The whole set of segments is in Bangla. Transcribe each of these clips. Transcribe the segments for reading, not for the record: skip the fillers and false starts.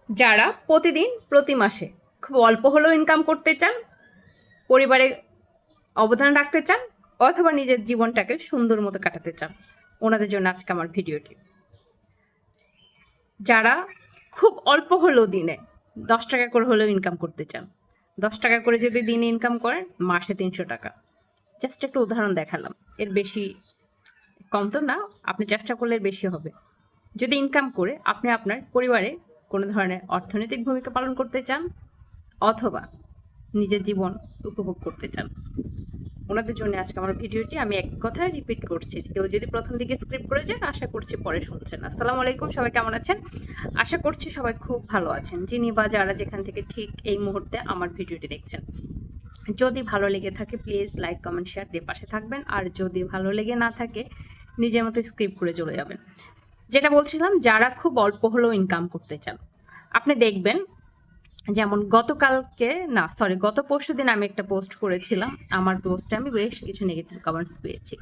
যারা প্রতিদিন প্রতি মাসে খুব অল্প হলেও ইনকাম করতে চান, পরিবারে অবদান রাখতে চান, অথবা নিজের জীবনটাকে সুন্দর মতো কাটাতে চান, ওনাদের জন্য আজকে আমার ভিডিওটি। যারা খুব অল্প হলেও দিনে 10 টাকা করে হলেও ইনকাম করতে চান, 10 টাকা করে যদি দিনে ইনকাম করেন, মাসে 300 টাকা। জাস্ট একটা উদাহরণ দেখালাম, এর বেশি কম তো না, আপনি চেষ্টা করলে এর বেশি হবে। যদি ইনকাম করে আপনি আপনার পরিবারে কোনো ধরনের অর্থনৈতিক ভূমিকা পালন করতে চান, অথবা নিজের জীবন উপভোগ করতে চান, ওনাদের জন্য আজকে আমার ভিডিওটি। আমি এক কথায় রিপিট করছি, কেউ যদি প্রথম দিকে স্ক্রিপ্ট করে যান, আশা করছি পরে শুনছেন। আসসালামু আলাইকুম, সবাই কেমন আছেন? আশা করছি সবাই খুব ভালো আছেন, যিনি বা যারা যেখান থেকে ঠিক এই মুহূর্তে আমার ভিডিওটি দেখছেন। যদি ভালো লেগে থাকে প্লিজ লাইক কমেন্ট শেয়ার দিয়ে পাশে থাকবেন, আর যদি ভালো লেগে না থাকে নিজের মতো স্ক্রিপ্ট করে চলে যাবেন। যেটা বলছিলাম, যারা খুব অল্প হলেও ইনকাম করতে চান, আপনি দেখবেন, যেমন গত পরশু দিন আমি একটা পোস্ট করেছিলাম। আমার পোস্টে আমি বেশ কিছু নেগেটিভ কমেন্টস পেয়েছি,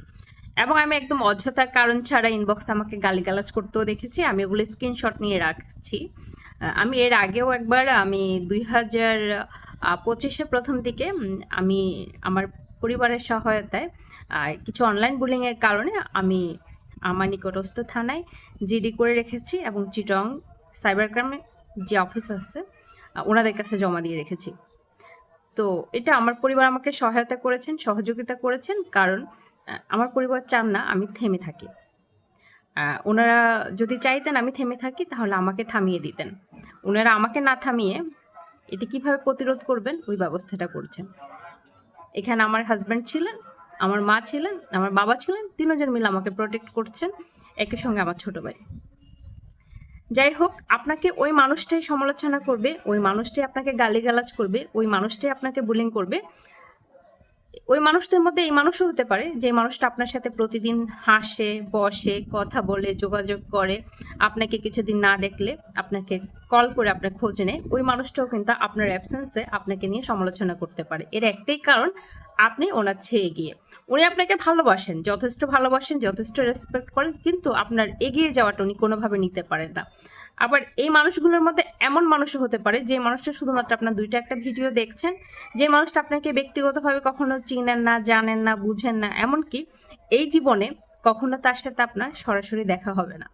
এবং আমি একদম অযথা কারণ ছাড়া ইনবক্সে আমাকে গালিগালাজ করতেও দেখেছি। আমি ওগুলো স্ক্রিনশট নিয়ে রাখছি। আমি এর আগেও একবার, আমি 2025-এ প্রথম দিকে আমি আমার পরিবারের সহায়তায় কিছু অনলাইন বুলিংয়ের কারণে আমি আমার নিকটস্থ থানায় জিডি করে রেখেছি, এবং চিটং সাইবার ক্রাইমে যে অফিস আছে ওনাদের কাছে জমা দিয়ে রেখেছি। তো এটা আমার পরিবার আমাকে সহায়তা করেছেন, সহযোগিতা করেছেন, কারণ আমার পরিবার চান না আমি থেমে থাকি। ওনারা যদি চাইতেন আমি থেমে থাকি, তাহলে আমাকে থামিয়ে দিতেন। ওনারা আমাকে না থামিয়ে এটি কিভাবে প্রতিরোধ করবেন ওই ব্যবস্থাটা করছেন। এখানে আমার হাজব্যান্ড ছিলেন, আমার মা ছিলেন, আমার বাবা ছিলেন, তিনজন মিলে আমাকে প্রোটেক্ট করছেন, একই সঙ্গে আমার ছোট ভাই। যাই হোক, আপনাকে ওই মানুষটাই সমালোচনা করবে, ওই মানুষটাই আপনাকে গালিগালাজ করবে, ওই মানুষটাই আপনাকে বুলিং করবে। ওই মানুষদের মধ্যে এই মানুষও হতে পারে যে মানুষটা আপনার সাথে প্রতিদিন হাসে, বসে, কথা বলে, যোগাযোগ করে, আপনাকে কিছুদিন না দেখলে আপনাকে কল করে আপনার খোঁজ নেয়। ওই মানুষটাও কিন্তু আপনার অ্যাবসেন্সে আপনাকে নিয়ে সমালোচনা করতে পারে। এর একটাই কারণ, আপনি ওনার চেয়ে এগিয়ে। উনি আপনাকে ভালোবাসেন, যথেষ্ট ভালোবাসেন, যথেষ্ট রেসপেক্ট করেন, কিন্তু আপনার এগিয়ে যাওয়াটা উনি কোনোভাবে নিতে পারেন না। আবার এই মানুষগুলোর মধ্যে এমন মানুষও হতে পারে যে মানুষটা শুধুমাত্র আপনার একটা ভিডিও দেখছেন, যে মানুষটা আপনাকে ব্যক্তিগতভাবে কখনো চিনেন না, জানেন না, বুঝেন না, এমনকি এই জীবনে কখনো তার সাথে আপনার সরাসরি দেখা হবে না।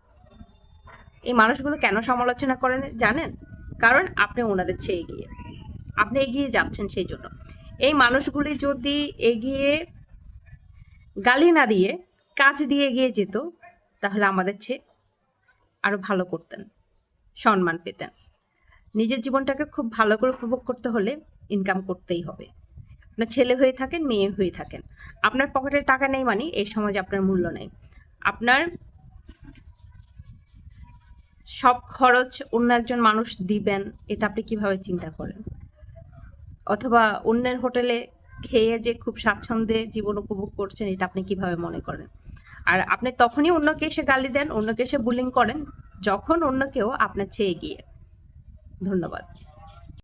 এই মানুষগুলো কেন সমালোচনা করেন জানেন? কারণ আপনি ওনাদের চেয়ে এগিয়ে, আপনি এগিয়ে যাচ্ছেন সেই জন্য। এই মানুষগুলি যদি এগিয়ে গালি না দিয়ে কাজ দিয়ে এগিয়ে যেত, তাহলে আমাদের চেয়ে আরো ভালো করতেন, সম্মান পেতেন। নিজের জীবনটাকে খুব ভালো করে উপভোগ করতে হলে ইনকাম করতেই হবে। আপনার ছেলে হয়ে থাকেন, মেয়ে হয়ে থাকেন, আপনার পকেটে টাকা নেই মানে এই সমাজে আপনার মূল্য নেই। আপনার সব খরচ অন্য একজন মানুষ দিবেন, এটা আপনি কিভাবে চিন্তা করেন? অথবা অন্যের হোটেলে খেয়ে যে খুব স্বাচ্ছন্দ্যে জীবন উপভোগ করছেন, এটা আপনি কিভাবে মনে করেন? আর আপনি তখনই অন্যকে এসে গালি দেন, অন্যকে এসে বুলিং করেন, যখন অন্য কেউ আপনার চেয়ে এগিয়ে। ধন্যবাদ।